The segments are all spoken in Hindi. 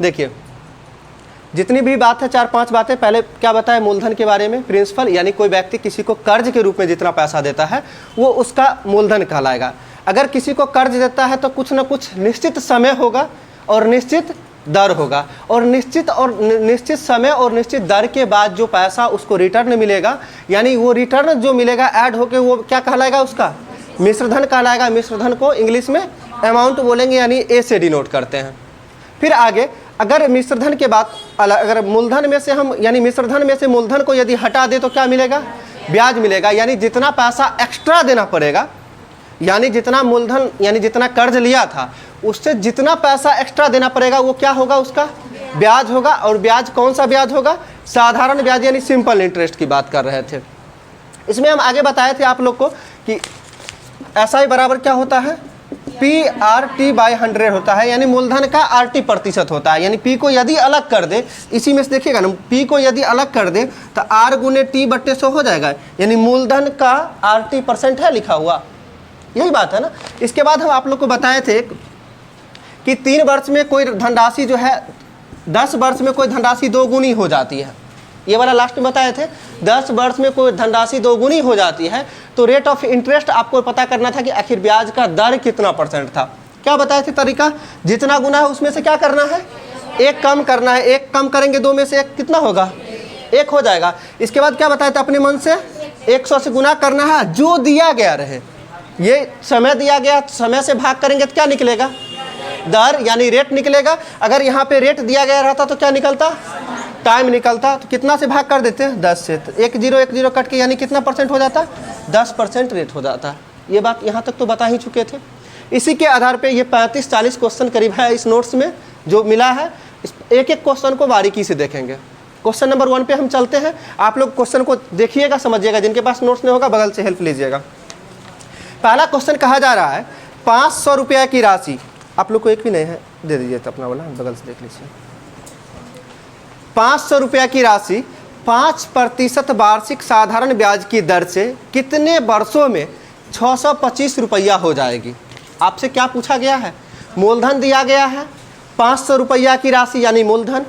देखिए जितनी भी बात है 4-5 बातें, पहले क्या बताया मूलधन के बारे में, प्रिंसिपल यानी कोई व्यक्ति किसी को कर्ज के रूप में जितना पैसा देता है वो उसका मूलधन कहलाएगा। अगर किसी को कर्ज देता है तो कुछ ना कुछ निश्चित समय होगा और निश्चित दर होगा, और निश्चित समय और निश्चित दर के बाद जो पैसा उसको रिटर्न मिलेगा, यानी वो रिटर्न जो मिलेगा ऐड होके वो क्या कहलाएगा, उसका मिश्रधन कहलाएगा। मिश्रधन को इंग्लिश में अमाउंट बोलेंगे, यानी ए से डिनोट करते हैं। फिर आगे अगर मिश्रधन के बाद अगर मूलधन में से हम यानी मिश्रधन में से मूलधन को यदि हटा दे तो क्या मिलेगा, ब्याज मिलेगा। यानी जितना पैसा एक्स्ट्रा देना पड़ेगा, यानी जितना मूलधन यानी जितना कर्ज लिया था उससे जितना पैसा एक्स्ट्रा देना पड़ेगा वो क्या होगा, उसका ब्याज होगा। और ब्याज कौन सा ब्याज होगा, साधारण ब्याज यानी सिंपल इंटरेस्ट की बात कर रहे थे। इसमें हम आगे बताए थे आप लोग को कि SI बराबर क्या होता है, PRT/100 होता है, यानी मूलधन का RT प्रतिशत होता है। यानी P को यदि अलग कर दे, इसी में से देखिएगा ना, P को यदि अलग कर दे तो R गुने T/100 हो जाएगा, यानी मूलधन का RT% है लिखा हुआ, यही बात है ना। इसके बाद हम आप लोग को बताए थे कि 3 वर्ष में कोई धनराशि जो है 10 वर्ष में कोई धनराशि 2 गुनी हो जाती है, ये वाला लास्ट में बताए थे। 10 वर्ष में कोई धनराशि 2 गुनी हो जाती है तो रेट ऑफ इंटरेस्ट आपको पता करना था कि आखिर ब्याज का दर कितना % था। क्या बताए थे तरीका, जितना गुना है उसमें से क्या करना है, 1 कम करना है। 1 कम करेंगे 2 में से 1 कितना होगा, 1 हो जाएगा। इसके बाद क्या बताया था, अपने मन से 100 से गुना करना है जो दिया गया रहे। ये समय दिया गया, समय से भाग करेंगे तो क्या निकलेगा, दर यानी रेट निकलेगा। अगर यहाँ पे रेट दिया गया रहता तो क्या निकलता, टाइम निकलता। तो कितना से भाग कर देते हैं, 10 से, तो 1 0 कट के यानी कितना % हो जाता, 10% रेट हो जाता। ये बात यहाँ तक तो बता ही चुके थे। इसी के आधार पे ये 35-40 क्वेश्चन करीब है इस नोट्स में जो मिला है। एक एक क्वेश्चन को बारीकी से देखेंगे। क्वेश्चन नंबर 1 पे हम चलते हैं, आप लोग क्वेश्चन को देखिएगा, समझिएगा। जिनके पास नोट्स नहीं होगा बगल से हेल्प लीजिएगा। पहला क्वेश्चन कहा जा रहा है 500 रुपये की राशि, आप लोग को एक भी नहीं है, दे दीजिए तो अपना वाला, बगल से देख लीजिए। 500 रुपये की राशि 5% वार्षिक साधारण ब्याज की दर से कितने वर्षों में 625 रुपया हो जाएगी। आपसे क्या पूछा गया है, मूलधन दिया गया है 500 रुपया की राशि यानी मूलधन।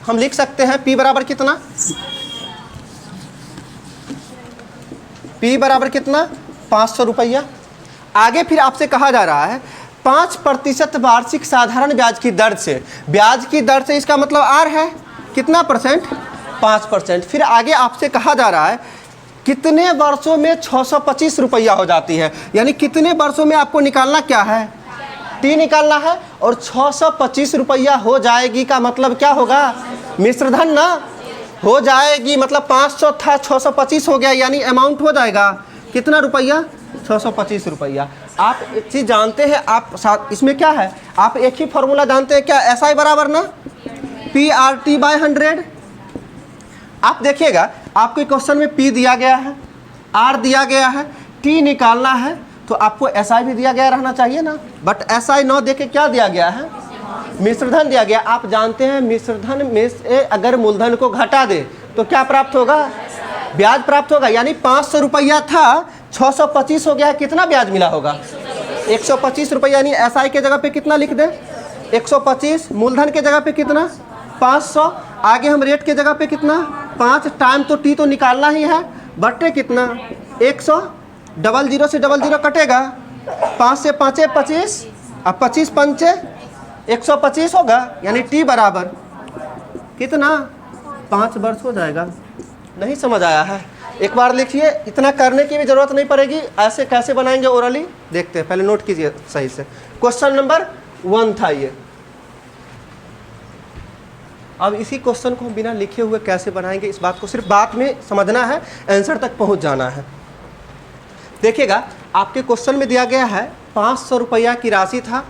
हम लिख सकते हैं P बराबर कितना, P बराबर कितना, 500 रुपया। आगे फिर आपसे कहा जा रहा है 5% वार्षिक साधारण ब्याज की दर से, ब्याज की दर से इसका मतलब R है कितना %, 5%। फिर आगे आपसे कहा जा रहा है कितने वर्षों में 625 रुपया हो जाती है, यानी कितने वर्षों में आपको निकालना क्या है, T निकालना है। और 625 रुपया हो जाएगी का मतलब क्या होगा, मिश्रधन ना हो जाएगी, मतलब 500 था 625 हो गया, यानी अमाउंट हो जाएगा कितना रुपया, 625 रुपया। आप एक चीज़ जानते हैं, आप साथ इसमें क्या है, आप एक ही फॉर्मूला जानते हैं क्या, SI बराबर ना PRT/100। आप देखिएगा आपके क्वेश्चन में P दिया गया है, R दिया गया है, T निकालना है तो आपको SI भी दिया गया रहना चाहिए ना, बट SI न देके क्या दिया गया है, मिश्रधन दिया गया। आप जानते हैं मिश्रधन में से अगर मूलधन को घटा दे तो क्या प्राप्त होगा, ब्याज प्राप्त होगा। यानी 500 रुपया था 625 हो गया है, कितना ब्याज मिला होगा, 125 रुपया। यानी SI के जगह पे कितना लिख दें, 125, मूलधन के जगह पे कितना 500, आगे हम रेट के जगह पे कितना 5, टाइम तो T तो निकालना ही है, बटे कितना 100, 00 से 00 कटेगा, 5 से 5 25, अब 25 5 125 होगा, यानी T बराबर कितना 5 वर्ष हो जाएगा। नहीं समझ आया है, एक बार लिखिए, इतना करने की भी जरूरत नहीं पड़ेगी। ऐसे कैसे बनाएंगे ओरली देखते हैं, पहले नोट कीजिए सही से। क्वेश्चन नंबर 1 था ये। अब इसी क्वेश्चन को हम बिना लिखे हुए कैसे बनाएंगे, इस बात को सिर्फ बात में समझना है, आंसर तक पहुंच जाना है। देखिएगा आपके क्वेश्चन में दिया गया है 500 रुपया की राशि था,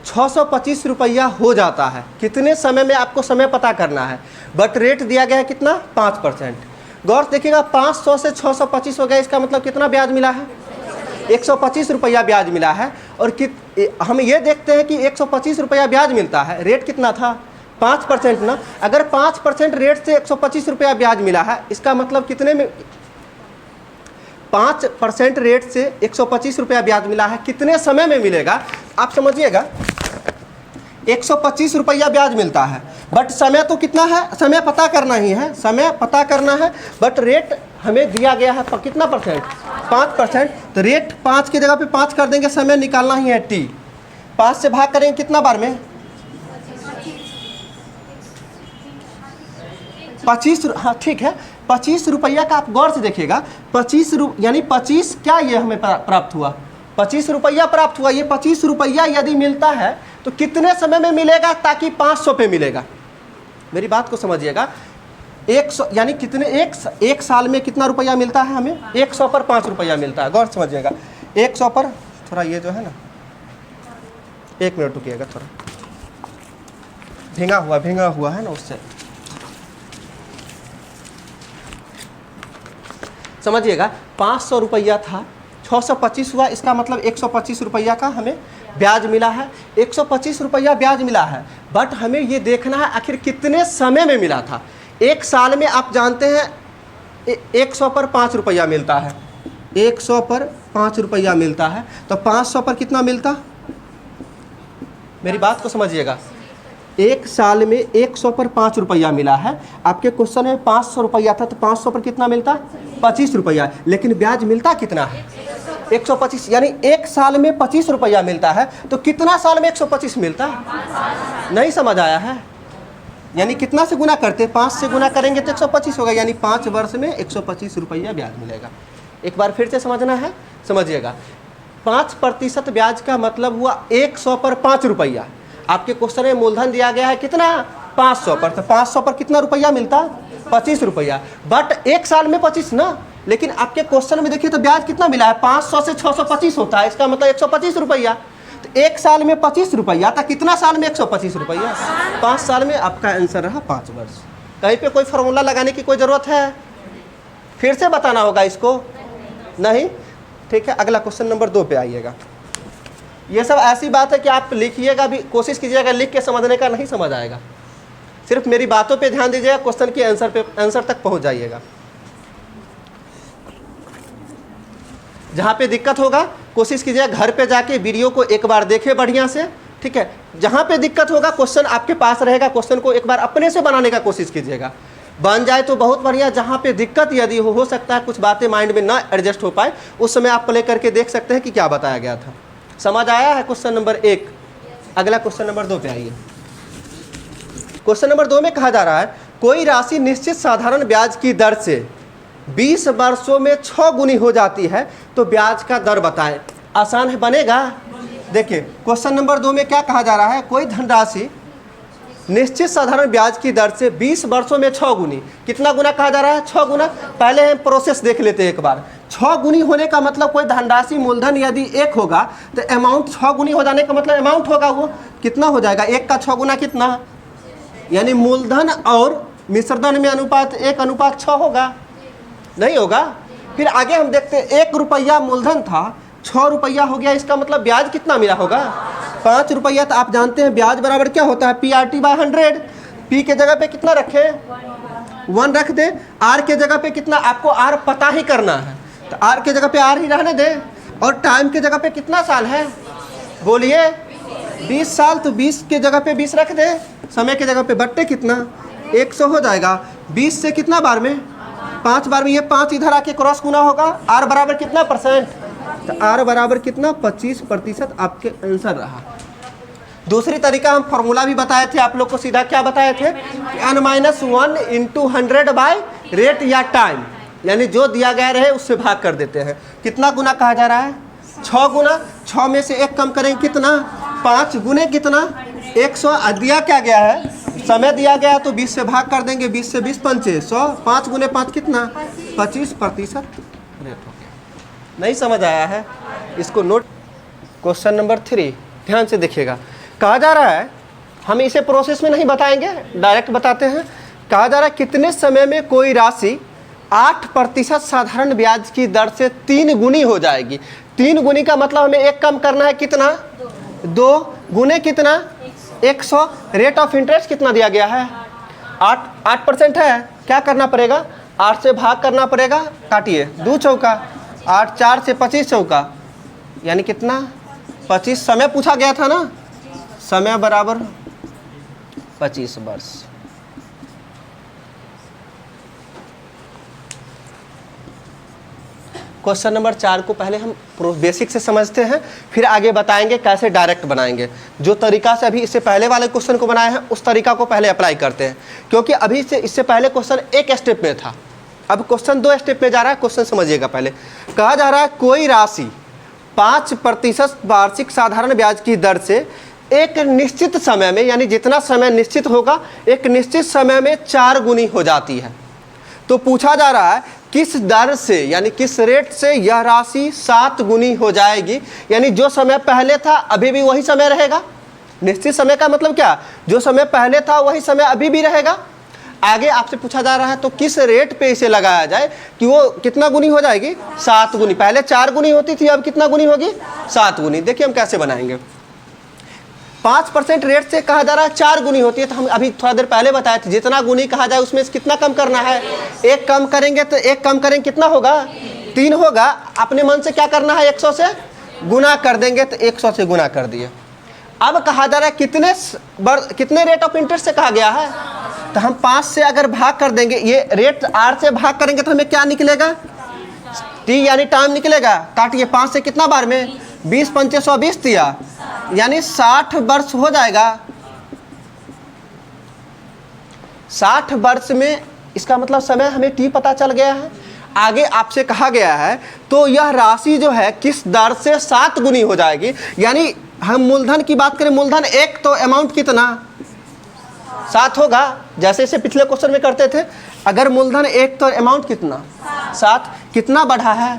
625 रुपया हो जाता है, कितने समय में आपको समय पता करना है, बट रेट दिया गया है कितना 5%। गौर से देखिएगा 500 से 625 हो गया, इसका मतलब कितना ब्याज मिला है, 125 रुपया ब्याज मिला है। और हम ये देखते हैं कि 125 रुपया ब्याज मिलता है, रेट कितना था 5% ना। अगर 5% रेट से 125 रुपया ब्याज मिला है, इसका मतलब कितने में, 5% रेट से 125 रुपया ब्याज मिला है, कितने समय में मिलेगा। आप समझिएगा 125 रुपया ब्याज मिलता है, बट समय तो कितना है, समय पता करना ही है, समय पता करना है, बट रेट हमें दिया गया है कितना परसेंट, 5%। तो रेट 5 की जगह पे 5 कर देंगे, समय निकालना ही है t। 5 से भाग करेंगे कितना बार में, 25। हाँ ठीक है, 25 रुपया का आप गौर से देखिएगा, 25 यानी 25 क्या ये हमें प्राप्त हुआ, 25 रुपया प्राप्त हुआ। ये 25 रुपया यदि मिलता है तो कितने समय में मिलेगा, ताकि 500 पे मिलेगा। मेरी बात को समझिएगा, 100 यानी कितने, एक साल में कितना रुपया मिलता है हमें, 100 पर 5 रुपया मिलता है। गौर समझिएगा, 100 पर, थोड़ा ये जो है ना, 1 मिनट रुकिएगा, थोड़ा भींगा हुआ है ना, उससे समझिएगा। 500 रुपया था, 625 हुआ, इसका मतलब 125 रुपया का हमें ब्याज मिला है, 125 रुपया ब्याज मिला है। बट हमें ये देखना है आखिर कितने समय में मिला था। एक साल में आप जानते हैं 100 पर 5 रुपया मिलता है, 100 पर 5 रुपया मिलता है, तो 500 पर कितना मिलता, मेरी बात को समझिएगा। एक साल में 100 पर 5 रुपया मिला है, आपके क्वेश्चन में 500 रुपया था, तो 500 पर कितना मिलता, 25 रुपया, लेकिन ब्याज मिलता कितना है, 125। यानी एक साल में 25 रुपया मिलता है, तो कितना साल में 125 मिलता, नहीं समझ आया है। यानी कितना से गुना करते, 5 से गुना करेंगे तो 125 होगा, यानी 5 वर्ष में 125 रुपया ब्याज मिलेगा। एक बार फिर से समझना है, समझिएगा। 5% ब्याज का मतलब हुआ 100 पर 5 रुपया। आपके क्वेश्चन में मूलधन दिया गया है कितना, 500 पर, तो 500 पर कितना रुपया मिलता, 25 रुपया। बट एक साल में 25 ना, लेकिन आपके क्वेश्चन में देखिए तो ब्याज कितना मिला है, 500 से 625 होता है, इसका मतलब 125 रुपया। तो एक साल में 25 रुपया था, कितना साल में 125 रुपया, 5 साल में। आपका आंसर रहा 5 वर्ष। कहीं पे कोई फॉर्मूला लगाने की कोई ज़रूरत है, फिर से बताना होगा इसको, नहीं, ठीक है। अगला क्वेश्चन नंबर 2 पे आइएगा। ये सब ऐसी बात है कि आप लिखिएगा भी, कोशिश कीजिएगा लिख के समझने का, नहीं समझ आएगा। सिर्फ मेरी बातों पे ध्यान दीजिएगा, क्वेश्चन के आंसर तक पहुंच जाइएगा। जहाँ पे दिक्कत होगा कोशिश कीजिएगा घर पे जाके वीडियो को एक बार देखें बढ़िया से, ठीक है। जहाँ पे दिक्कत होगा क्वेश्चन आपके पास रहेगा, क्वेश्चन को एक बार अपने से बनाने का कोशिश कीजिएगा। बन जाए तो बहुत बढ़िया, जहाँ पे दिक्कत यदि हो सकता है कुछ बातें माइंड में ना एडजस्ट हो पाए, उस समय आप प्ले करके देख सकते हैं कि क्या बताया गया था। समझ आया है क्वेश्चन नंबर 1। अगला क्वेश्चन नंबर 2 पे आइए। क्वेश्चन नंबर 2 में कहा जा रहा है, कोई राशि निश्चित साधारण ब्याज की दर से 20 वर्षों में 6 गुनी हो जाती है, तो ब्याज का दर बताएं। आसान है, बनेगा। देखिए क्वेश्चन नंबर 2 में क्या कहा जा रहा है, कोई धनराशि निश्चित साधारण ब्याज की दर से 20 वर्षों में 6 गुनी, कितना गुना कहा जा रहा है, 6 गुना। पहले हम प्रोसेस देख लेते हैं एक बार। 6 गुनी होने का मतलब कोई धनराशि मूलधन यदि 1 होगा तो अमाउंट 6 गुनी हो जाने का मतलब अमाउंट होगा वो कितना हो जाएगा, 1 का 6 गुना कितना, यानी मूलधन और मिश्रधन में अनुपात 1:6 होगा, नहीं होगा। फिर आगे हम देखते हैं 1 रुपया मूलधन था, 6 रुपया हो गया, इसका मतलब ब्याज कितना मिला होगा, 5 रुपया। तो आप जानते हैं ब्याज बराबर क्या होता है, PRT/100। P के जगह पे कितना रखें, 1 रख दे। R के जगह पे कितना, आपको R पता ही करना है, तो R के जगह पे R ही रहने दे। और टाइम के जगह पे कितना साल है, बोलिए 20 साल, तो 20 के जगह पे 20 रख दे। समय के जगह पे बट्टे कितना, 100 हो जाएगा। 20 से कितना बार में, 5 बार में, ये 5 इधर आके क्रॉस गुना होगा। R बराबर कितना परसेंट, तो R बराबर कितना, 25% आपके आंसर रहा। दूसरी तरीका हम फॉर्मूला भी बताए थे आप लोग को, सीधा क्या बताए थे, n-1 × 100 बाय रेट या टाइम, यानी जो दिया गया रहे उससे भाग कर देते हैं। कितना गुना कहा जा रहा है, 6 गुना। 6 में से 1 कम करेंगे कितना, 5 गुने कितना, 100। दिया क्या गया है, समय दिया गया, तो 20 से भाग कर देंगे, 20 से 20 पंचे 100, 5 गुने 5 कितना, 25% रेट हो गया। नहीं समझ आया है, इसको नोट। क्वेश्चन नंबर 3 ध्यान से देखिएगा। कहा जा रहा है, हम इसे प्रोसेस में नहीं बताएंगे, डायरेक्ट बताते हैं। कहा जा रहा है कितने समय में कोई राशि 8% साधारण ब्याज की दर से 3 गुनी हो जाएगी। 3 गुनी का मतलब हमें 1 कम करना है, कितना, 2 गुने कितना, 100। रेट ऑफ इंटरेस्ट कितना दिया गया है, 8% है। क्या करना पड़ेगा, 8 से भाग करना पड़ेगा, काटिए 2 चौका 8, 4 से 25 चौका, यानी कितना, 25। समय पूछा गया था ना, समय बराबर 25 वर्ष। क्वेश्चन नंबर 4 को पहले हम बेसिक से समझते हैं, फिर आगे बताएंगे कैसे डायरेक्ट बनाएंगे। जो तरीका से अभी इससे पहले वाले क्वेश्चन को बनाए हैं उस तरीका को पहले अप्लाई करते हैं, क्योंकि अभी से इससे पहले क्वेश्चन एक स्टेप में था, अब क्वेश्चन 2 स्टेप में जा रहा है। क्वेश्चन समझिएगा। पहले कहा जा रहा है कोई राशि 5% वार्षिक साधारण ब्याज की दर से एक निश्चित समय में, यानी जितना समय निश्चित होगा एक निश्चित समय में 4 गुनी हो जाती है। तो पूछा जा रहा है किस दर से, यानी किस रेट से यह राशि 7 गुनी हो जाएगी। यानी जो समय पहले था अभी भी वही समय रहेगा। निश्चित समय का मतलब क्या, जो समय पहले था वही समय अभी भी रहेगा। आगे आपसे पूछा जा रहा है तो किस रेट पे इसे लगाया जाए कि वो कितना गुनी हो जाएगी, 7 गुनी। पहले 4 गुनी होती थी, अब कितना गुनी होगी, 7 गुनी। देखिए हम कैसे बनाएंगे। 5% रेट से कहा जा रहा है 4 गुनी होती है, तो हम अभी थोड़ा देर पहले बताए थे जितना गुनी कहा जाए उसमें से कितना कम करना है, 1 कम करेंगे तो 1 कम करेंगे कितना होगा, 3 होगा। अपने मन से क्या करना है, 100 से गुना कर देंगे, तो 100 से गुना कर दिए। अब कहा जा रहा है कितने रेट ऑफ इंटरेस्ट से कहा गया है, तो हम 5 से अगर भाग कर देंगे, ये रेट R से भाग करेंगे तो हमें क्या निकलेगा, T यानी टाइम निकलेगा। काटिए 5 से कितना बार में, 20 5 120 दिया, यानी 60 वर्ष हो जाएगा। 60 वर्ष में इसका मतलब समय हमें T पता चल गया है। आगे आपसे कहा गया है तो यह राशि जो है किस दर से 7 गुनी हो जाएगी। यानी हम मूलधन की बात करें, मूलधन 1 तो अमाउंट कितना 7 होगा, जैसे इसे पिछले क्वेश्चन में करते थे। अगर मूलधन 1 तो अमाउंट कितना 7, कितना बढ़ा है,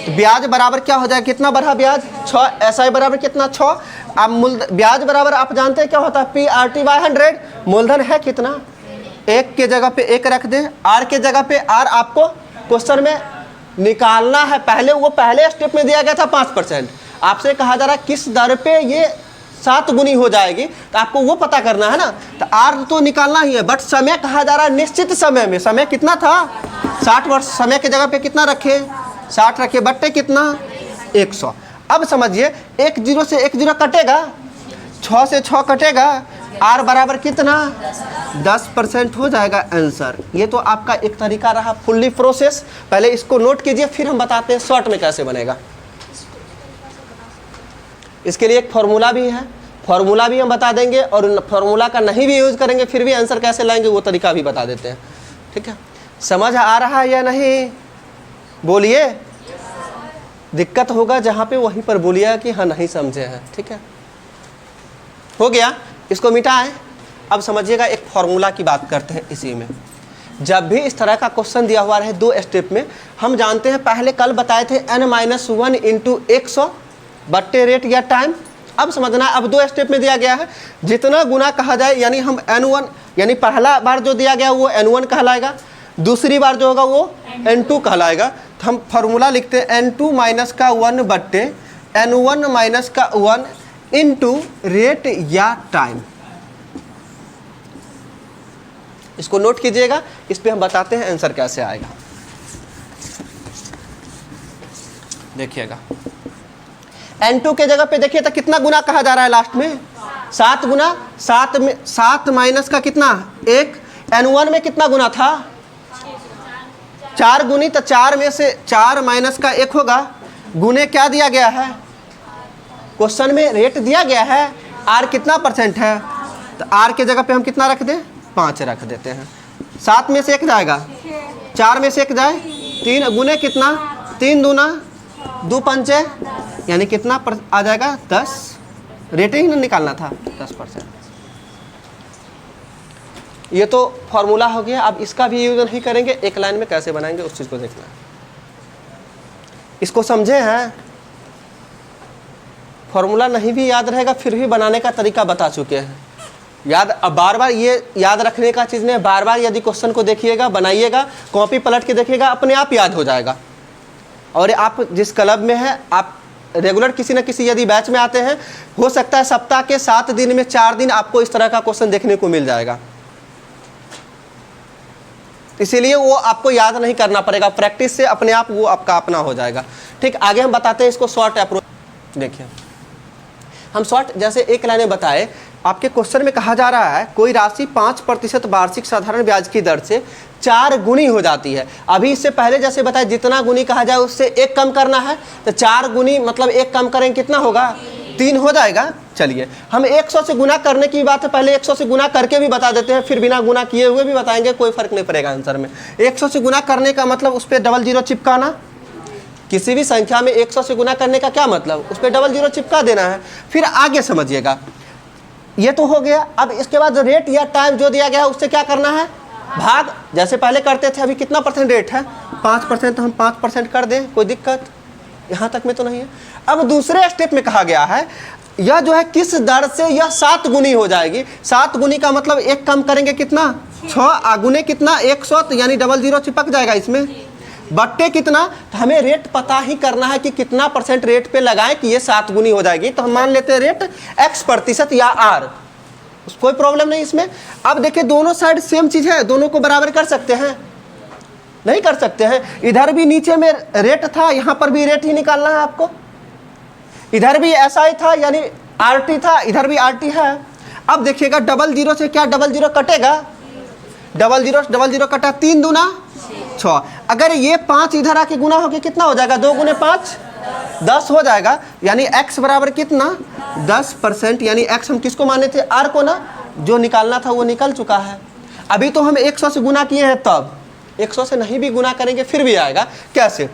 ब्याज बराबर क्या हो जाएगा, कितना बढ़ा ब्याज 6, SI बराबर कितना 6। अब ब्याज बराबर आप जानते हैं क्या होता है, PRT/100। मूलधन है कितना, 1 के जगह पे 1 रख दें, R के जगह पे R आपको क्वेश्चन में निकालना है। पहले स्टेप में दिया गया था 5%, आपसे कहा जा रहा है किस दर पे ये 7 गुनी हो जाएगी, तो आपको वो पता करना है ना। तो R तो निकालना ही है, बट समय कहा जा रहा है निश्चित समय में। समय कितना था 60 वर्ष, समय के जगह पे कितना रखे 60 रखे, बट्टे कितना 100। अब समझिए 1 0 से 1 0 कटेगा, 6 से 6 कटेगा, R बराबर कितना 10% हो जाएगा आंसर। ये तो आपका एक तरीका रहा फुल्ली प्रोसेस। पहले इसको नोट कीजिए, फिर हम बताते हैं शॉर्ट में कैसे बनेगा। इसके लिए एक फॉर्मूला भी है, फॉर्मूला भी हम बता देंगे, और फॉर्मूला का नहीं भी यूज करेंगे फिर भी आंसर कैसे लाएंगे वो तरीका भी बता देते हैं। ठीक है, समझ आ रहा है या नहीं, बोलिए। दिक्कत होगा जहाँ पे वहीं पर बोलिए कि हाँ नहीं समझे हैं। ठीक है, हो गया, इसको मिटाएं। अब समझिएगा एक फॉर्मूला की बात करते हैं। इसी में जब भी इस तरह का क्वेश्चन दिया हुआ रहे 2 स्टेप में, हम जानते हैं पहले कल बताए थे n-1 इंटू 100 बट्टे रेट या टाइम। अब समझना, अब 2 स्टेप में दिया गया है, जितना गुना कहा जाए, यानी हम n1, यानी पहला बार जो दिया गया वो n1 कहलाएगा, दूसरी बार जो होगा वो n2 कहलाएगा। तो हम फार्मूला लिखते हैं n2 माइनस का 1 बट्टे n1 माइनस का 1 इंटू रेट या टाइम। इसको नोट कीजिएगा, इस पे हम बताते हैं आंसर कैसे आएगा। देखिएगा n2 के जगह पे देखिए तो कितना गुना कहा जा रहा है लास्ट में, 7 गुना। 7 माइनस का कितना 1, n1 में कितना गुना था 4 गुनी, तो 4 में से 4 माइनस का 1 होगा। गुने क्या दिया गया है, क्वेश्चन में रेट दिया गया है, R कितना % है, तो R के जगह पे हम कितना रख दें 5 रख देते हैं। 7 में से 1 जाएगा, 4 में से 1 जाए 3, गुने कितना 3 दूना 2 पंचे, यानी कितना आ जाएगा 10। रेटिंग निकालना था 10%। ये तो फॉर्मूला हो गया। अब इसका भी यूज नहीं करेंगे, एक लाइन में कैसे बनाएंगे उस चीज़ को देखना है। इसको समझे हैं, फॉर्मूला नहीं भी याद रहेगा फिर भी बनाने का तरीका बता चुके हैं। याद, अब बार बार ये याद रखने का चीज़ नहीं, बार बार यदि क्वेश्चन को देखिएगा, बनाइएगा, कॉपी पलट के देखिएगा, अपने आप याद हो जाएगा। और आप जिस क्लब में हैं, आप रेगुलर किसी न किसी यदि बैच में आते हैं, हो सकता है सप्ताह के 7 दिन में 4 दिन आपको इस तरह का क्वेश्चन देखने को मिल जाएगा। इसीलिए वो आपको याद नहीं करना पड़ेगा, प्रैक्टिस से अपने आप वो आपका अपना हो जाएगा। ठीक, आगे हम बताते हैं इसको शॉर्ट अप्रोच। देखिए हम शॉर्ट जैसे एक लाइन में बताए, आपके क्वेश्चन में कहा जा रहा है कोई राशि 5% वार्षिक साधारण ब्याज की दर से 4 गुनी हो जाती है। अभी इससे पहले जैसे बताया जितना गुनी कहा जाए उससे 1 कम करना है, तो 4 गुनी मतलब 1 कम करेंगे कितना होगा, 3 हो जाएगा। चलिए हम 100 से गुना करने की बात है, पहले 100 से गुना करके भी बता देते हैं, फिर बिना गुना किए हुए भी बताएंगे, कोई फर्क नहीं पड़ेगा आंसर में। 100 से गुना करने का मतलब उस पर डबल जीरो चिपकाना, किसी भी संख्या में 100 से गुना करने का क्या मतलब, उस पर डबल जीरो चिपका देना है। फिर आगे समझिएगा, ये तो हो गया। अब इसके बाद रेट या टाइम जो दिया गया है उससे क्या करना है, भाग। जैसे पहले करते थे, अभी कितना परसेंट रेट है 5%, तो हम 5% कर दें, कोई दिक्कत यहाँ तक में तो नहीं है। अब दूसरे स्टेप में कहा गया है यह जो है किस दर से यह 7 गुनी हो जाएगी। 7 गुनी का मतलब 1 कम करेंगे कितना, 6, आगुने कितना 100, तो यानी डबल जीरो चिपक जाएगा इसमें, बट्टे कितना, तो हमें रेट पता ही करना है कि कितना परसेंट रेट पे लगाएं कि ये 7 गुनी हो जाएगी। तो हम मान लेते हैं रेट x% या r, कोई प्रॉब्लम नहीं इसमें। अब देखिए दोनों साइड सेम चीज है, दोनों को बराबर कर सकते हैं, नहीं कर सकते हैं। इधर भी नीचे में रेट था, यहाँ पर भी रेट ही निकालना है आपको। इधर भी ऐसा ही था यानी RT था, इधर भी RT है। अब देखिएगा डबल जीरो से क्या डबल जीरो कटेगा, डबल जीरो कटा, 3 दूना 6। अगर ये 5 इधर आके गुना होके कितना हो जाएगा, 2 गुने 5 10 हो जाएगा। यानी x बराबर कितना 10%, यानी x हम किसको माने थे, r को ना, जो निकालना था वो निकल चुका है। अभी तो हम 100 से गुना किए हैं, तब 100 से नहीं भी गुना करेंगे फिर भी आएगा। कैसे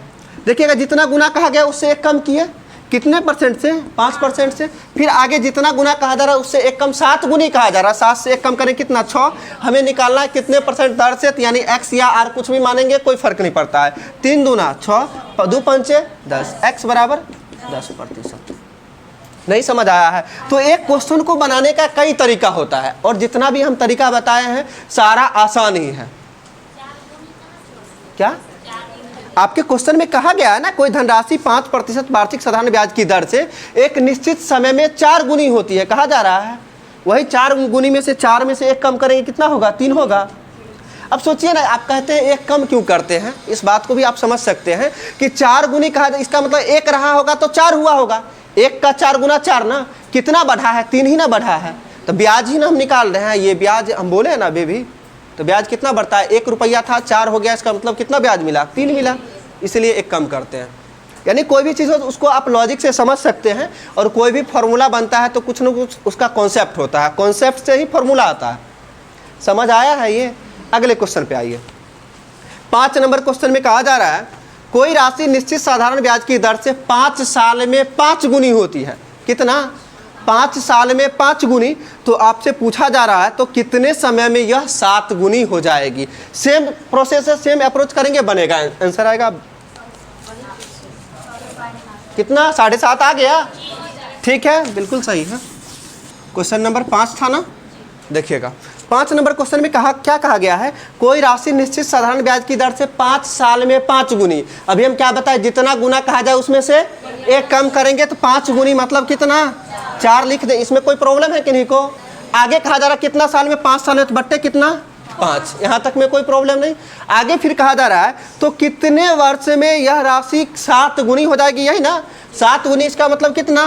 देखिएगा, जितना गुना कहा गया उससे 1 कम किए, कितने परसेंट से, 5% से। फिर आगे जितना गुना कहा जा रहा है उससे 1 कम, 7 गुनी कहा जा रहा है, 7 से 1 कम करें कितना 6। हमें निकालना है कितने परसेंट दर से, यानी x या r कुछ भी मानेंगे कोई फर्क नहीं पड़ता है। 3 दूना 6, 2 पंचे 10, x बराबर 10%। नहीं समझ आया है? तो एक क्वेश्चन को बनाने का कई तरीका होता है, और जितना भी हम तरीका बताए हैं सारा आसान ही है। क्या आपके क्वेश्चन में कहा गया है ना, कोई धनराशि 5% वार्षिक साधारण ब्याज की दर से एक निश्चित समय में 4 गुनी होती है, कहा जा रहा है। वही 4 गुनी में से 4 में से 1 कम करेंगे कितना होगा, 3 होगा। अब सोचिए ना, आप कहते हैं 1 कम क्यों करते हैं, इस बात को भी आप समझ सकते हैं कि 4 गुनी कहा, इसका मतलब 1 रहा होगा तो 4 हुआ होगा। 1 का 4 गुना 4 ना, कितना बढ़ा है, 3 ही ना बढ़ा है। तो ब्याज ही ना हम निकाल रहे हैं, ये ब्याज हम बोले हैं ना बेबी, तो ब्याज कितना बढ़ता है, 1 रुपया था 4 हो गया, इसका मतलब कितना ब्याज मिला, 3 मिला, इसलिए 1 कम करते हैं। यानी कोई भी चीज़ हो तो उसको आप लॉजिक से समझ सकते हैं, और कोई भी फॉर्मूला बनता है तो कुछ न कुछ उसका कॉन्सेप्ट होता है, कॉन्सेप्ट से ही फॉर्मूला आता है। समझ आया है ये? अगले क्वेश्चन पे आइए। 5 नंबर क्वेश्चन में कहा जा रहा है कोई राशि निश्चित साधारण ब्याज की दर से 5 साल में 5 गुनी होती है। कितना, 5 साल में 5 गुनी। तो आपसे पूछा जा रहा है तो कितने समय में यह 7 गुनी हो जाएगी। सेम प्रोसेस है, सेम अप्रोच करेंगे, बनेगा, आंसर आएगा कितना, 7.5 आ गया। ठीक है, बिल्कुल सही है। क्वेश्चन नंबर 5 था ना, देखिएगा 5 नंबर क्वेश्चन में क्या कहा गया है, कोई राशि निश्चित साधारण ब्याज की दर से 5 साल में 5 गुनी। अभी हम क्या बताएं, जितना गुना कहा जाए उसमें से 1 कम करेंगे, तो 5 गुनी मतलब कितना, 4 लिख दे, इसमें कोई प्रॉब्लम है किन्हीं को। आगे कहा जा रहा कितना साल में, 5 साल में, तो बट्टे कितना 5, यहाँ तक में कोई प्रॉब्लम नहीं। आगे फिर कहा जा रहा है तो कितने वर्ष में यह राशि 7 गुनी हो जाएगी, यही ना, 7 गुनी, इसका मतलब कितना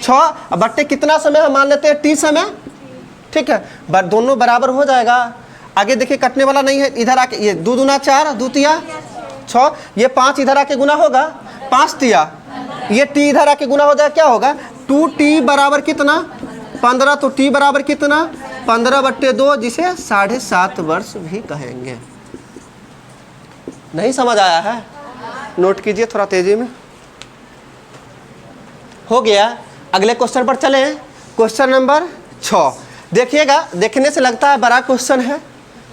6, बट्टे कितना समय हम मान लेते हैं, t समय। ठीक है, दोनों बराबर हो जाएगा। आगे देखिए कटने वाला नहीं है, इधर आके ये 2 दूना 4, 2 तिया 6, ये 5 इधर आके गुना होगा, 5 तिया, ये t इधर आके गुना हो जाएगा, क्या होगा 2t बराबर कितना 15, तो t बराबर कितना 15/2, जिसे 7.5 वर्ष भी कहेंगे। नहीं समझ आया है, नोट कीजिए थोड़ा तेजी में। हो गया, अगले क्वेश्चन पर चले। क्वेश्चन नंबर 6 देखिएगा, देखने से लगता है बड़ा क्वेश्चन है,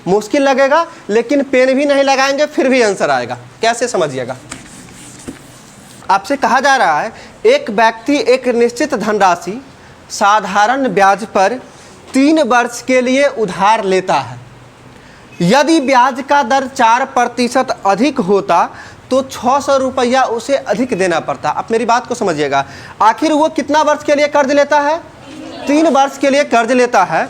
मुश्किल लगेगा, लेकिन पेन भी नहीं लगाएंगे फिर भी आंसर आएगा। कैसे समझिएगा, आपसे कहा जा रहा है एक व्यक्ति एक निश्चित धनराशि साधारण ब्याज पर 3 वर्ष के लिए उधार लेता है। यदि ब्याज का दर 4% अधिक होता तो 600 रुपया उसे अधिक देना पड़ता। आप मेरी बात को समझिएगा, आखिर वो कितना वर्ष के लिए कर्ज लेता है, 3 वर्ष के लिए कर्ज लेता है।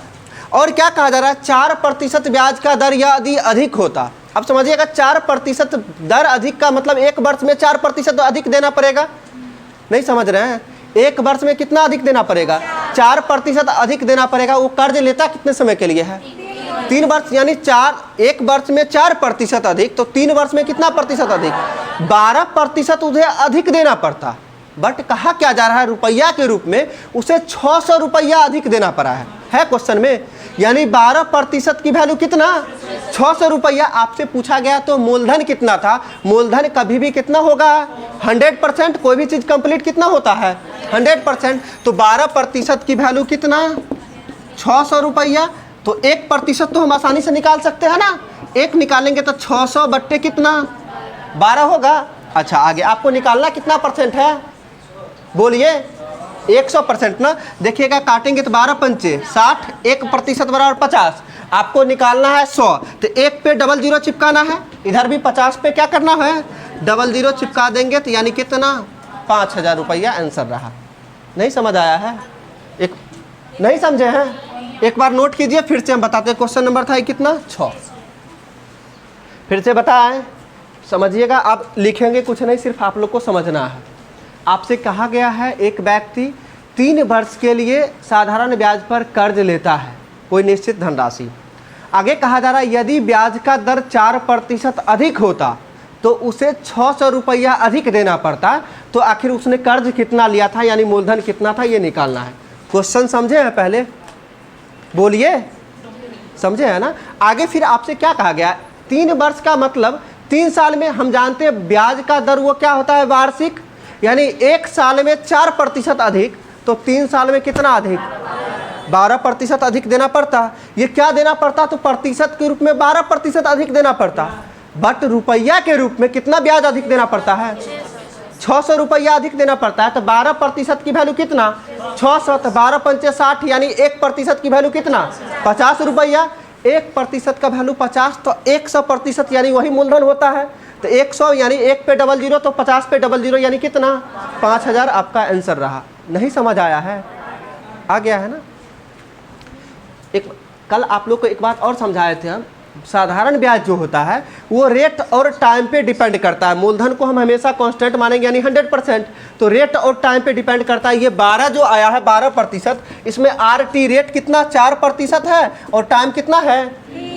और क्या कहा जा रहा है, 4% ब्याज का दर यदि अधिक होता, अब समझिएगा 4% दर अधिक का मतलब 1 वर्ष में 4% अधिक देना पड़ेगा। नहीं समझ रहे हैं, 1 वर्ष में कितना अधिक देना पड़ेगा, 4% अधिक देना पड़ेगा। वो कर्ज लेता कितने समय के लिए है? 3 वर्ष, यानी 1 वर्ष में 4% अधिक, तो 3 वर्ष में कितना प्रतिशत अधिक? 12% उसे अधिक देना पड़ता। बट कहा क्या जा रहा है? रुपया के रूप में उसे 600 रुपया अधिक देना पड़ा है क्वेश्चन में। यानी 12% की वैल्यू कितना? 600 रुपया। आपसे पूछा गया तो मूलधन कितना था? मूलधन कभी भी कितना होगा? 100%। कोई भी चीज़ कंप्लीट कितना होता है? 100%। तो 12% की वैल्यू कितना? 600 रुपया। तो 1% तो हम आसानी से निकाल सकते हैं ना। 1 निकालेंगे तो 600 बट्टे कितना? 12 होगा। अच्छा, आगे आपको निकालना कितना परसेंट है? बोलिए। 100% ना। देखिएगा, काटेंगे तो 12 पंचे 60, 1% बराबर 50। आपको निकालना है 100, तो 1 पे डबल जीरो चिपकाना है। इधर भी 50 पे क्या करना है? डबल जीरो चिपका देंगे, तो यानी कितना? 5000 रुपया आंसर रहा। नहीं समझ आया है? नहीं समझे हैं? एक बार नोट कीजिए, फिर से हम बताते हैं। क्वेश्चन नंबर था कितना? 6। फिर से बताएं, समझिएगा। आप लिखेंगे कुछ नहीं, सिर्फ आप लोग को समझना है। आपसे कहा गया है एक व्यक्ति 3 वर्ष के लिए साधारण ब्याज पर कर्ज लेता है कोई निश्चित धनराशि। आगे कहा जा रहा है यदि ब्याज का दर 4% अधिक होता तो उसे 600 रुपया अधिक देना पड़ता। तो आखिर उसने कर्ज कितना लिया था, यानी मूलधन कितना था, ये निकालना है। क्वेश्चन समझे हैं? पहले बोलिए, समझे है ना। आगे फिर आपसे क्या कहा गया? 3 वर्ष का मतलब 3 साल में। हम जानते हैं ब्याज का दर वो क्या होता है? वार्षिक। यानी 1 साल में 4% अधिक, तो 3 साल में कितना अधिक? 12% अधिक देना पड़ता। ये क्या देना पड़ता? तो प्रतिशत के रूप में 12% अधिक देना पड़ता। बट रुपया के रूप में कितना ब्याज अधिक देना पड़ता है? 600 रुपया अधिक देना पड़ता है। तो 12% की वैल्यू कितना? 600। तो 12 पंचे 60, यानी 1% की वैल्यू कितना? 50 रुपया। 1% का वैल्यू 50, तो 100% यानी वही मूलधन होता है। तो 100 यानी 1 पे डबल जीरो, तो 50 पे डबल जीरो, यानी कितना? 5000 आपका आंसर रहा। नहीं समझ आया है? आ गया है ना। एक कल आप लोग को एक बात और समझाए थे हम। साधारण ब्याज जो होता है वो रेट और टाइम पे डिपेंड करता है। मूलधन को हम हमेशा कांस्टेंट मानेंगे, यानी 100%। तो रेट और टाइम पे डिपेंड करता है। ये 12 जो आया है 12%, इसमें RT रेट कितना? 4% है, और टाइम कितना है?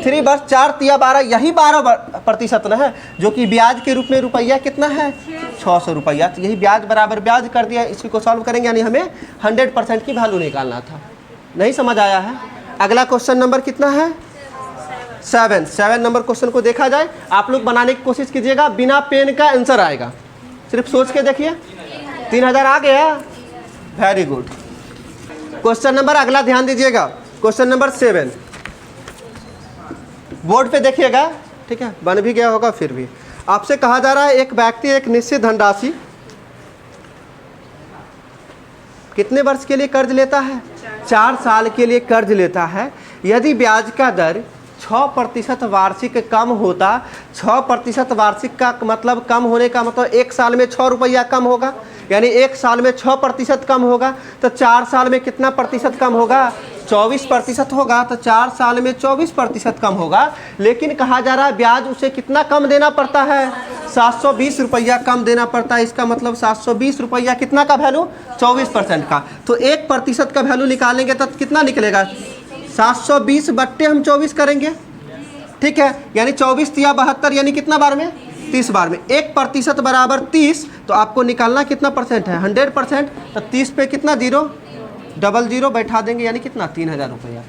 3 वर्ष। 4 तिया 12, यही 12% ना है, जो कि ब्याज के रूप में रुपया कितना है? 600 रुपया। तो यही ब्याज बराबर ब्याज कर दिया। इसी को सॉल्व करेंगे, यानी हमें 100% की वैल्यू निकालना था। नहीं समझ आया है? अगला क्वेश्चन नंबर कितना है? 7 नंबर क्वेश्चन को देखा जाए। आप लोग बनाने की कोशिश कीजिएगा, बिना पेन का आंसर आएगा। सिर्फ सोच के देखिए। 3000 आ गया। Very good. क्वेश्चन नंबर अगला ध्यान दीजिएगा। क्वेश्चन नंबर 7 बोर्ड पे देखिएगा, ठीक है? बन भी गया होगा। फिर भी आपसे कहा जा रहा है एक व्यक्ति एक निश्चित धनराशि कितने वर्ष के लिए कर्ज लेता है? 4 साल के लिए कर्ज लेता है। यदि ब्याज का दर 6% वार्षिक कम होता, 6% वार्षिक का मतलब कम होने का मतलब 1 साल में 6 रुपया कम होगा, यानी 1 साल में 6% कम होगा। तो 4 साल में कितना प्रतिशत कम होगा? 24% होगा। तो 4 साल में 24% कम होगा। लेकिन कहा जा रहा है ब्याज उसे कितना कम देना पड़ता है? 720 रुपया कम देना पड़ता है। इसका मतलब 720 रुपया कितना का वैल्यू? 24% का। तो 1% का वैल्यू निकालेंगे तो कितना निकलेगा? 720 बट्टे हम 24 करेंगे, ठीक है? यानी 24 तिया 72, यानी कितना बार में? 30 बार में। 1% बराबर 30। तो आपको निकालना कितना परसेंट है? 100%। तो 30 पे कितना जीरो? डबल जीरो बैठा देंगे, यानी कितना? 3000 रुपया।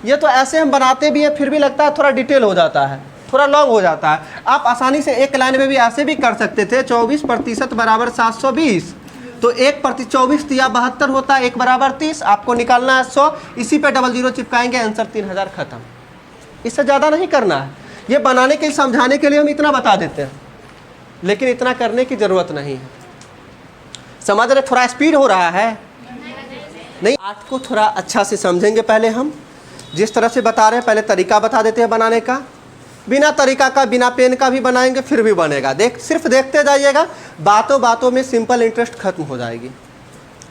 ये तो ऐसे हम बनाते भी हैं, फिर भी लगता है थोड़ा डिटेल हो जाता है, थोड़ा लॉन्ग हो जाता है। आप आसानी से एक लाइन में भी ऐसे भी कर सकते थे। 24% बराबर 720, तो 1% 24 तिया 72 होता है, 1 बराबर 30। आपको निकालना है 100। इसी पे डबल जीरो चिपकाएंगे, आंसर 3000 खत्म। इससे ज़्यादा नहीं करना है। ये बनाने के लिए, समझाने के लिए हम इतना बता देते हैं, लेकिन इतना करने की ज़रूरत नहीं है। समझ रहे? थोड़ा स्पीड हो रहा है नहीं? आर्ट को थोड़ा अच्छा से समझेंगे। पहले हम जिस तरह से बता रहे हैं, पहले तरीका बता देते हैं बनाने का। बिना तरीका का, बिना पेन का भी बनाएंगे, फिर भी बनेगा। सिर्फ देखते जाइएगा, बातों बातों में सिंपल इंटरेस्ट खत्म हो जाएगी।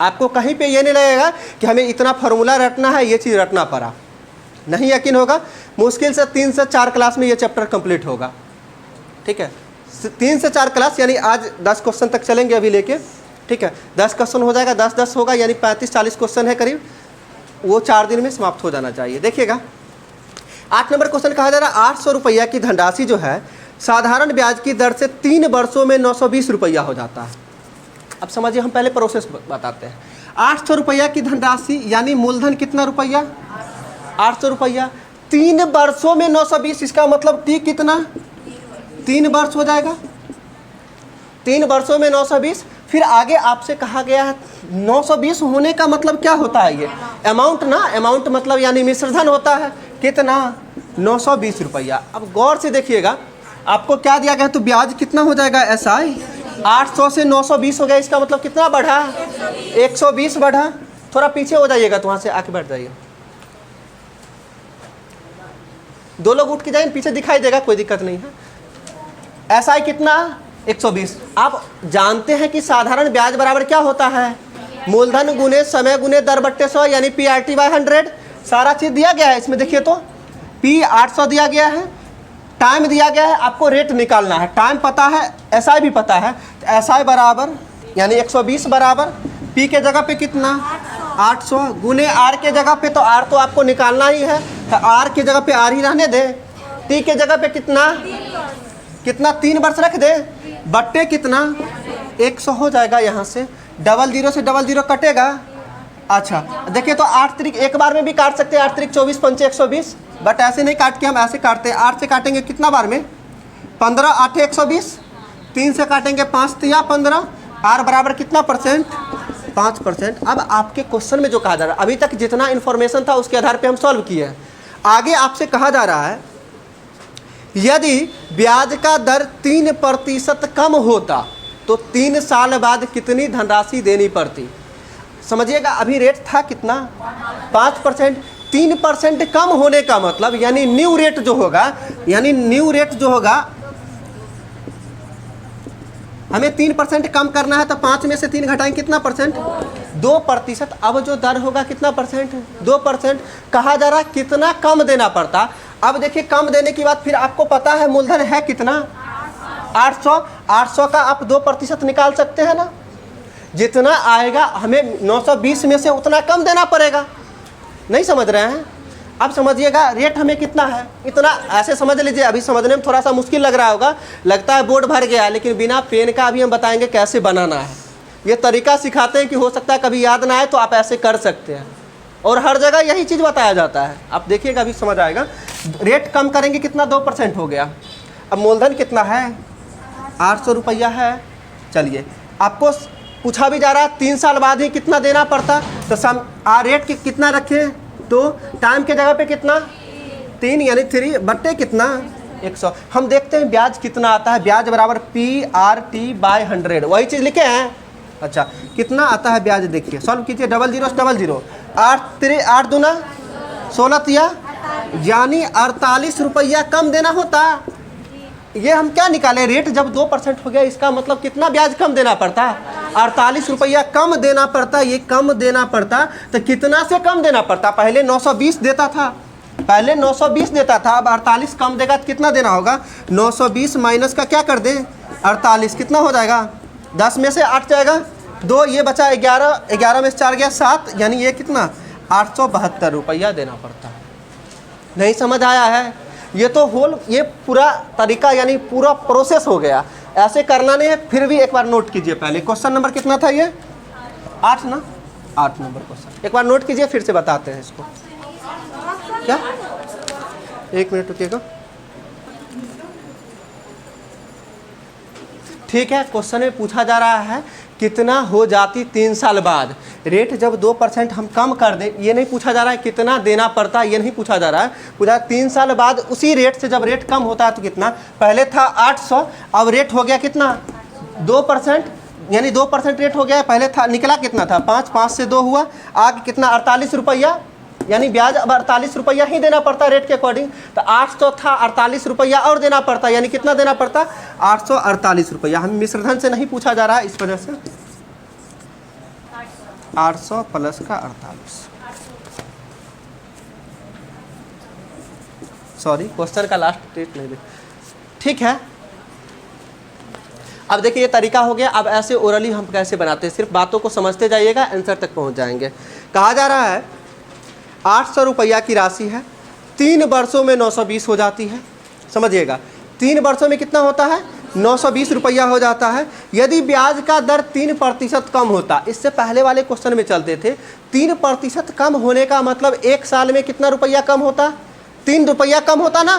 आपको कहीं पे ये नहीं लगेगा कि हमें इतना फार्मूला रटना है, ये चीज़ रटना पड़ा। नहीं यकीन होगा। मुश्किल से 3 से 4 क्लास में ये चैप्टर कंप्लीट होगा, ठीक है? 3 से 4 क्लास, यानी आज 10 क्वेश्चन तक चलेंगे अभी लेके, ठीक है? 10 क्वेश्चन हो जाएगा, 10-10 होगा, यानी 35-40 क्वेश्चन है करीब। वो 4 दिन में समाप्त हो जाना चाहिए। देखिएगा 8 नंबर क्वेश्चन कहा जा रहा है 800 रुपया की धनराशि जो है साधारण ब्याज की दर से 3 वर्षों में 920 रुपया हो जाता है। अब समझिए, हम पहले प्रोसेस बताते हैं। 800 रुपया की धनराशि यानी मूलधन कितना रुपया, 800 रुपया, 3 वर्षों में 920, इसका मतलब टी कितना, 3 वर्ष हो जाएगा, 3 वर्षों में 920। फिर आगे आपसे कहा गया है 920 होने का मतलब क्या होता है, ये अमाउंट ना, अमाउंट मतलब यानी मिश्रधन होता है कितना, 920 रुपया। अब गौर से देखिएगा, आपको क्या दिया गया है, तो ब्याज कितना हो जाएगा SI, 800 से 920 हो गया, इसका मतलब कितना बढ़ा, 120 बढ़ा। थोड़ा पीछे हो जाइएगा, तो वहाँ से आके बैठ जाइए, 2 लोग उठ के जाइए, पीछे दिखाई देगा, कोई दिक्कत नहीं है। SI कितना, 120। आप जानते हैं कि साधारण ब्याज बराबर क्या होता है, मूलधन गुने समय गुने दर बट्टे 100 यानी PRT/100। सारा चीज़ दिया गया है इसमें। देखिए तो P 800 दिया गया है, टाइम दिया गया है, आपको रेट निकालना है, टाइम पता है, SI भी पता है, तो SI बराबर यानी 120 बराबर P के जगह पे कितना, 800 गुने R के जगह पे, तो R तो आपको निकालना ही है, तो R के जगह पे R ही रहने दे, T के जगह पे कितना, 3 वर्ष रख दे, बट्टे कितना, 100 हो जाएगा। यहाँ से 00 से 00 कटेगा। अच्छा देखिए, तो 8 तरीक एक बार में भी काट सकते हैं, 8 तरीक 24 पंचे 120, बट ऐसे नहीं काट के हम ऐसे काटते हैं। 8 से काटेंगे कितना बार में, 15 8 120, 3 से काटेंगे 5 तिया 15, R बराबर कितना परसेंट, 5%। अब आपके क्वेश्चन में जो कहा जा रहा है, अभी तक जितना इन्फॉर्मेशन था उसके आधार पे हम सॉल्व किए हैं। आगे आपसे कहा जा रहा है यदि ब्याज का दर 3% कम होता तो 3 साल बाद कितनी धनराशि देनी पड़ती। समझिएगा, अभी रेट था कितना, 5%, 3% कम होने का मतलब यानी न्यू रेट जो होगा, यानी न्यू रेट जो होगा, हमें 3% कम करना है, तो 5 में से 3 घटाएं कितना परसेंट, 2%। अब जो दर होगा कितना परसेंट, 2%। कहा जा रहा है कितना कम देना पड़ता। अब देखिए, कम देने की बात, फिर आपको पता है मूलधन है कितना, 800 का आप 2% निकाल सकते हैं ना, जितना आएगा हमें 920 में से उतना कम देना पड़ेगा। नहीं समझ रहे हैं, अब समझिएगा रेट हमें कितना है, इतना, ऐसे समझ लीजिए। अभी समझने में थोड़ा सा मुश्किल लग रहा होगा, लगता है बोर्ड भर गया, लेकिन बिना पेन का अभी हम बताएंगे कैसे बनाना है। ये तरीका सिखाते हैं कि हो सकता है कभी याद ना आए तो आप ऐसे कर सकते हैं, और हर जगह यही चीज़ बताया जाता है। आप देखिएगा अभी समझ आएगा। रेट कम करेंगे कितना, 2% हो गया। अब मूलधन कितना है, 800 रुपया है। चलिए, आपको पूछा भी जा रहा है 3 साल बाद ही कितना देना पड़ता, तो रेट कितना रखें, तो टाइम के जगह पे कितना, 3 यानी 3 बट्टे कितना, 100। हम देखते हैं ब्याज कितना आता है, ब्याज बराबर PRT/100, वही चीज़ लिखे हैं। अच्छा, कितना आता है ब्याज, देखिए सॉल्व कीजिए, 00 00, 8 दूना 16 तिया, यानी 48 रुपया कम देना होता। ये हम क्या निकाले, रेट जब 2% हो गया, इसका मतलब कितना ब्याज कम देना पड़ता, 48 रुपया कम देना पड़ता। ये कम देना पड़ता तो कितना से कम देना पड़ता, पहले 920 देता था, पहले 920 देता था, अब 48 कम देगा तो कितना देना होगा, 920 माइनस का क्या कर दे, 48, कितना हो जाएगा, 10 में से 8 जाएगा, 2 ये बचा 11, 11 में से 4 गया 7, यानी ये कितना, 872 रुपया देना पड़ता। नहीं समझ आया है, ये तो ये पूरा तरीका यानी पूरा प्रोसेस हो गया। ऐसे करना नहीं है, फिर भी एक बार नोट कीजिए। पहले क्वेश्चन नंबर कितना था, ये 8 ना, 8 नंबर क्वेश्चन, एक बार नोट कीजिए, फिर से बताते हैं इसको। क्या, 1 मिनट रुकिएगा। ठीक है, क्वेश्चन में पूछा जा रहा है कितना हो जाती 3 साल बाद, रेट जब 2% हम कम कर दें, ये नहीं पूछा जा रहा है कितना देना पड़ता, ये नहीं पूछा जा रहा है, पूछा 3 साल बाद उसी रेट से जब रेट कम होता है तो कितना, पहले था 800, अब रेट हो गया कितना, 2%, यानी 2% रेट हो गया। पहले था, निकला कितना था, 5 से 2 हुआ, आगे कितना, 48 रुपया, यानी ब्याज अब 48 रुपया ही देना पड़ता रेट के अकॉर्डिंग। तो 800 था, 48 रुपया और देना पड़ता, यानी कितना देना पड़ता, 848 रुपया। हम मिश्रधन से नहीं पूछा जा रहा है, इस वजह से 800 प्लस का 48, सॉरी क्वेश्चन का लास्ट डेट नहीं, ठीक है। अब देखिए ये तरीका हो गया। अब ऐसे ओरली हम कैसे बनाते हैं, सिर्फ बातों को समझते जाइएगा, आंसर तक पहुंच जाएंगे। कहा जा रहा है 800 रुपया की राशि है, 3 वर्षों में 920 हो जाती है। समझिएगा, 3 वर्षों में कितना होता है? 920 रुपया हो जाता है। यदि ब्याज का दर 3% कम होता, इससे पहले वाले क्वेश्चन में चलते थे, 3% कम होने का मतलब 1 साल में कितना रुपया कम होता? 3 रुपया कम होता ना।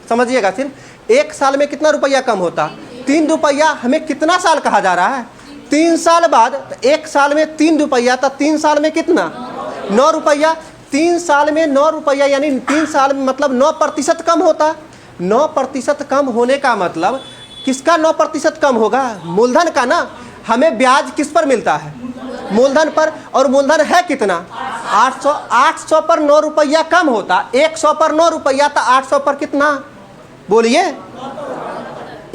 समझिएगा, सिर्फ 1 साल में कितना रुपया कम होता? 3 रुपया। हमें कितना साल कहा जा रहा है? 3 साल बाद। 1 साल में 3 रुपया, तो 3 साल में कितना? 9 रुपया। 3 साल में 9 रुपया, यानी 3 साल में मतलब 9% कम होता। 9% कम होने का मतलब किसका 9% कम होगा? मूलधन का ना। हमें ब्याज किस पर मिलता है? मूलधन पर। और मूलधन है कितना? 800। 800 पर 9 रुपया कम होता। 100 पर 9 रुपया, तो 800 पर कितना? बोलिए।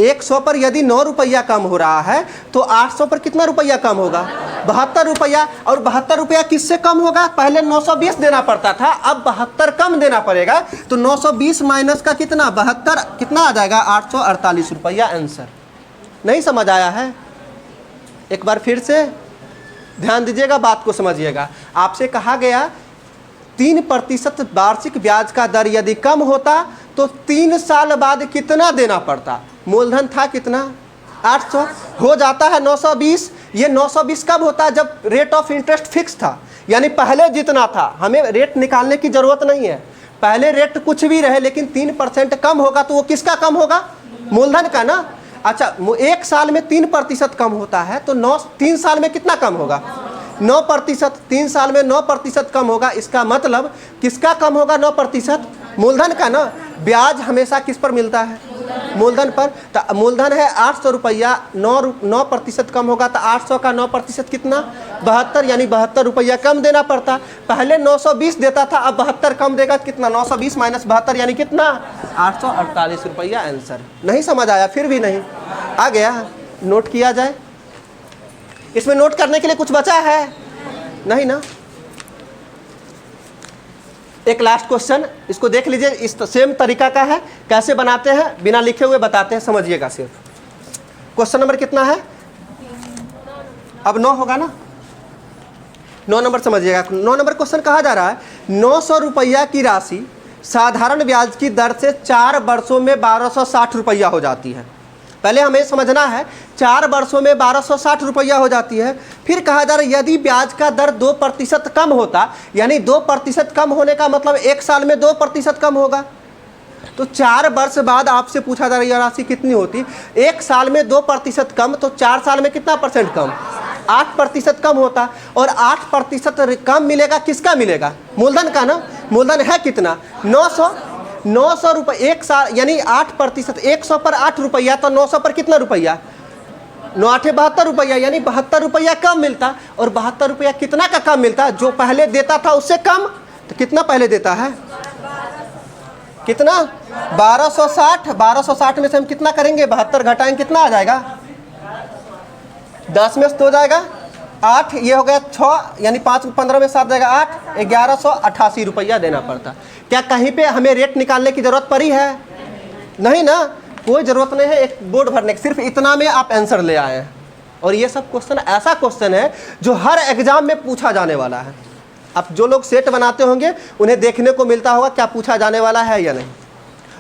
100 पर यदि 9 रुपया कम हो रहा है तो 800 पर कितना रुपया कम होगा? 72 रुपया। और 72 रुपया किससे कम होगा? पहले 920 देना पड़ता था, अब 72 कम देना पड़ेगा। तो 920 माइनस का कितना? 72, कितना आ जाएगा? 848 रुपया आंसर। नहीं समझ आया है? एक बार फिर से ध्यान दीजिएगा, बात को समझिएगा। आपसे कहा गया 3% वार्षिक ब्याज का दर यदि कम होता तो 3 साल बाद कितना देना पड़ता? मूलधन था कितना? 800 हो जाता है 920। ये 920 कब होता है? जब रेट ऑफ इंटरेस्ट फिक्स था, यानी पहले जितना था। हमें रेट निकालने की जरूरत नहीं है, पहले रेट कुछ भी रहे, लेकिन 3% कम होगा तो वो किसका कम होगा? मूलधन का ना। अच्छा, 1 साल में 3% कम होता है तो 3 साल में कितना कम होगा? 9%। 3 साल में 9% कम होगा, इसका मतलब किसका कम होगा? 9%। मूलधन का ना। ब्याज हमेशा किस पर मिलता है? मूलधन पर। तो मूलधन है 800 रुपया, 9% कम होगा तो 800 का 9% कितना? 72, यानी 72 रुपया कम देना पड़ता। पहले 920 देता था, अब 72 कम देगा, कितना? 920 माइनस 72 यानी कितना? 848 रुपया आंसर। नहीं समझ आया? फिर भी नहीं आ गया? नोट किया जाए। इसमें नोट करने के लिए कुछ बचा है? नहीं ना। एक लास्ट क्वेश्चन, इसको देख लीजिए, इस सेम तरीका का है। कैसे बनाते हैं बिना लिखे हुए बताते हैं, समझिएगा सिर्फ। क्वेश्चन नंबर कितना है? अब 9 होगा ना। 9 नंबर समझिएगा। 9 नंबर क्वेश्चन कहा जा रहा है 900 रुपया की राशि साधारण ब्याज की दर से 4 वर्षों में 1260 रुपया हो जाती है। पहले हमें समझना है 4 वर्षों में 1260 रुपया हो जाती है। फिर कहा जा रहा है यदि ब्याज का दर 2% कम होता, यानी 2% कम होने का मतलब 1 साल में 2% कम होगा। तो 4 वर्ष बाद आपसे पूछा जा रहा है यह राशि कितनी होती? 1 साल में 2% कम, तो 4 साल में कितना परसेंट कम? 8% कम होता। और 8% कम मिलेगा, किसका मिलेगा? मूलधन का ना। मूलधन है कितना? 900 रुपये 1 साल, यानी 8%। 100 पर 8 रुपया, तो 900 पर कितना रुपया? 9 8 72 रुपया, यानी 72 रुपया कम मिलता। और 72 रुपया कितना का कम मिलता? जो पहले देता था उससे कम। तो कितना पहले देता है? कितना? 1260। 1260 में से हम कितना करेंगे? 72 घटाएंगे, कितना आ जाएगा? 10 में से 2 हो जाएगा 8, ये हो गया 6, यानी 5 15 में 7 जाएगा 8, 1188 रुपया देना पड़ता। क्या कहीं पे हमें रेट निकालने की जरूरत पड़ी है? नहीं ना, कोई ज़रूरत नहीं है एक बोर्ड भरने की, सिर्फ इतना में आप आंसर ले आए हैं। और ये सब क्वेश्चन ऐसा क्वेश्चन है जो हर एग्जाम में पूछा जाने वाला है। अब जो लोग सेट बनाते होंगे उन्हें देखने को मिलता होगा क्या पूछा जाने वाला है या नहीं।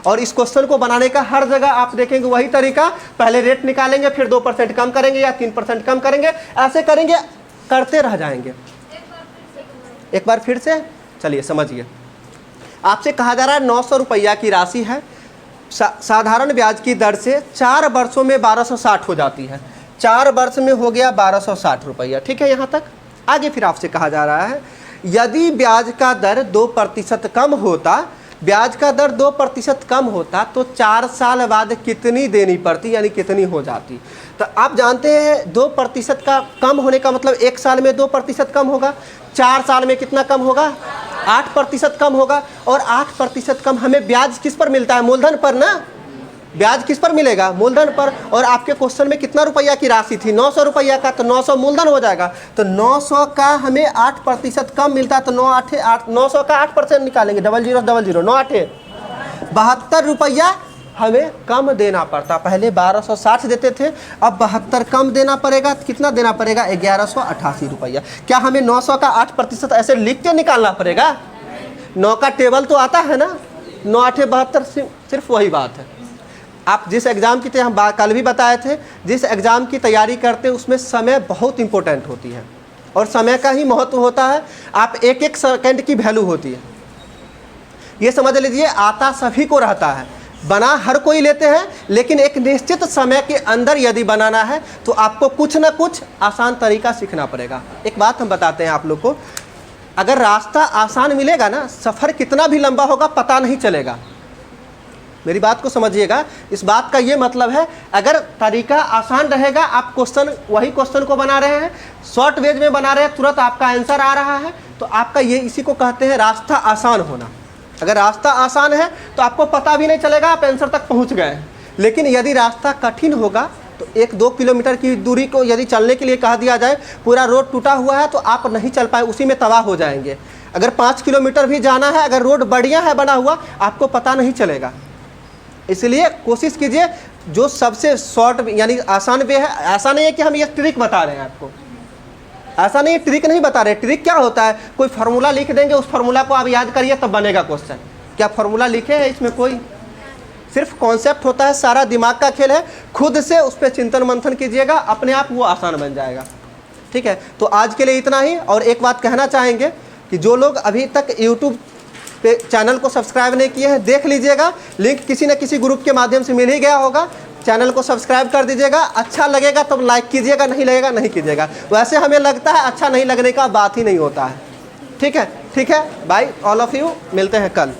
और इस क्वेश्चन को बनाने का हर जगह आप देखेंगे वही तरीका, पहले रेट निकालेंगे, फिर 2% कम करेंगे या 3% कम करेंगे, ऐसे करेंगे, करते रह जाएंगे। एक बार फिर से चलिए समझिए। आपसे कहा जा रहा है 900 रुपया की राशि है, साधारण ब्याज की दर से 4 वर्षों में 1260 हो जाती है। 4 वर्ष में हो गया 1260 रुपया, ठीक है यहाँ तक। आगे फिर आपसे कहा जा रहा है यदि ब्याज का दर 2% कम होता, ब्याज का दर 2% कम होता तो 4 साल बाद कितनी देनी पड़ती, यानी कितनी हो जाती। तो आप जानते हैं 2% का कम होने का मतलब 1 साल में 2% कम होगा, 4 साल में कितना कम होगा? 8% कम होगा। और 8% कम हमें ब्याज किस पर मिलता है? मूलधन पर ना। ब्याज किस पर मिलेगा? मूलधन पर। और आपके क्वेश्चन में कितना रुपया की राशि थी? 900 रुपया का, तो 900 मूलधन हो जाएगा। तो 900 का हमें 8% कम मिलता है, तो 900 का 8% निकालेंगे, 00 00 9 8 72 रुपया हमें कम देना पड़ता। पहले 1260 देते थे, अब 72 कम देना पड़ेगा। कितना देना पड़ेगा? 1188 रुपया। क्या हमें 900 का 8% ऐसे लिख के निकालना पड़ेगा? 9 का टेबल तो आता है ना, 9 8 72, सिर्फ वही बात है। आप जिस एग्ज़ाम की हम कल भी बताए थे, जिस एग्ज़ाम की तैयारी करते हैं उसमें समय बहुत इंपॉर्टेंट होती है और समय का ही महत्व होता है। आप एक एक सेकंड की वैल्यू होती है, ये समझ लीजिए। आता सभी को रहता है, बना हर कोई लेते हैं, लेकिन एक निश्चित समय के अंदर यदि बनाना है तो आपको कुछ ना कुछ आसान तरीका सीखना पड़ेगा। एक बात हम बताते हैं आप लोग को, अगर रास्ता आसान मिलेगा ना, सफ़र कितना भी लंबा होगा पता नहीं चलेगा। मेरी बात को समझिएगा, इस बात का ये मतलब है, अगर तरीका आसान रहेगा, आप वही क्वेश्चन को बना रहे हैं, शॉर्ट वेज में बना रहे हैं, तुरंत आपका आंसर आ रहा है, तो आपका ये इसी को कहते हैं रास्ता आसान होना। अगर रास्ता आसान है तो आपको पता भी नहीं चलेगा आप आंसर तक पहुंच गए। लेकिन यदि रास्ता कठिन होगा तो 1-2 किलोमीटर की दूरी को यदि चलने के लिए कह दिया जाए, पूरा रोड टूटा हुआ है, तो आप नहीं चल पाए, उसी में तबाह हो जाएंगे। अगर 5 किलोमीटर भी जाना है, अगर रोड बढ़िया है बना हुआ, आपको पता नहीं चलेगा। इसलिए कोशिश कीजिए जो सबसे शॉर्ट यानी आसान वे है। ऐसा नहीं है कि हम ये ट्रिक बता रहे हैं आपको, ऐसा नहीं, ट्रिक नहीं बता रहे। ट्रिक क्या होता है, कोई फार्मूला लिख देंगे, उस फार्मूला को आप याद करिए तब बनेगा क्वेश्चन। क्या फार्मूला लिखे हैं इसमें? कोई सिर्फ कॉन्सेप्ट होता है, सारा दिमाग का खेल है। खुद से उस पर चिंतन मंथन कीजिएगा, अपने आप वो आसान बन जाएगा। ठीक है, तो आज के लिए इतना ही। और एक बात कहना चाहेंगे कि जो लोग अभी तक यूट्यूब पे चैनल को सब्सक्राइब नहीं किए हैं, देख लीजिएगा, लिंक किसी न किसी ग्रुप के माध्यम से मिल ही गया होगा। चैनल को सब्सक्राइब कर दीजिएगा, अच्छा लगेगा तब लाइक कीजिएगा, नहीं लगेगा नहीं कीजिएगा। वैसे हमें लगता है अच्छा नहीं लगने का बात ही नहीं होता है। ठीक है, ठीक है, बाय ऑल ऑफ यू, मिलते हैं कल।